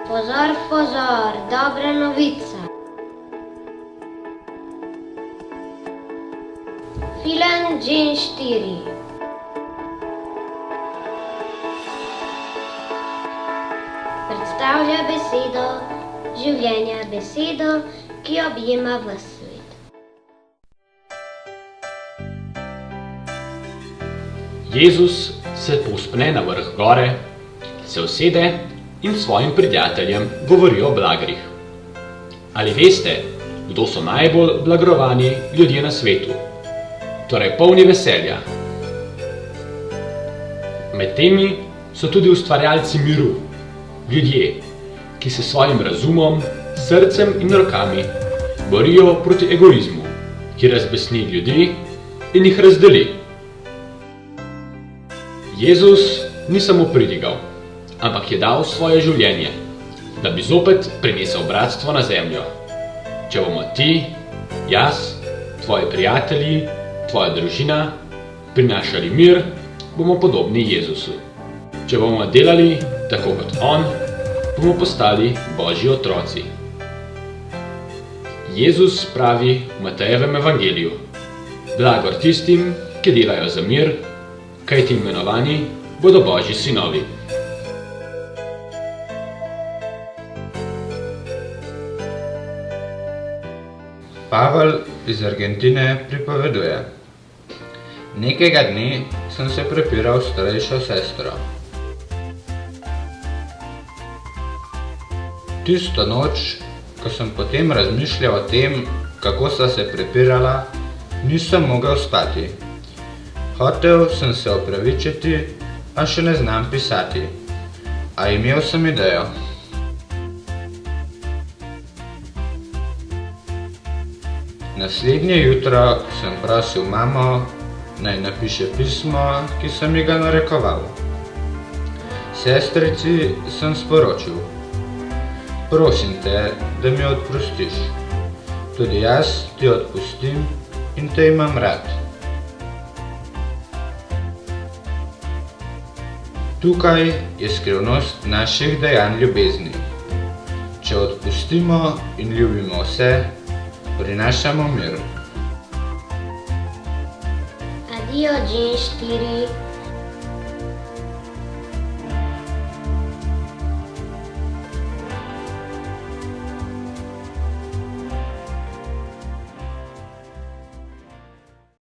Pozor, pozor, dobra novica. Film Džin 4. Predstavlja besedo življenja, besedo, ki objema ves svet. Jezus se povzpne na vrh gore, se usede in svojim prijateljem govori o blagrih. Ali veste, kdo so najbolj blagrovani ljudje na svetu? Torej polni veselja. Med temi so tudi ustvarjalci miru, ljudje, ki se svojim razumom, srcem in rokami borijo proti egoizmu, ki razbesni ljudi in jih razdeli. Jezus ni samo pridigal, ampak je dal svoje življenje, da bi zopet prinesel bratstvo na zemljo. Če bomo ti, jaz, tvoji prijatelji, tvoja družina prinašali mir, bomo podobni Jezusu. Če bomo delali tako kot on, bomo postali Božji otroci. Jezus pravi v Matejevem evangeliju: blagor tistim, ki delajo za mir, kajti imenovani bodo Božji sinovi. Pavel iz Argentine pripoveduje: nekega dne sem se prepiral s starejšo sestro. Tisto noč, ko sem potem razmišljal o tem, kako sta se prepirala, nisem mogel spati. Hotel sem se opravičiti, a še ne znam pisati. A imel sem idejo. Naslednje jutro sem prosil mamo, naj napiše pismo, ki sem ji ga narekoval. Sestrici sem sporočil: prosim te, da mi odpustiš. Tudi jaz ti odpustim in te imam rad. Tukaj je skrivnost naših dejanj ljubezni. Če odpustimo in ljubimo vse, prinašamo mir. Adijo, Džin 4.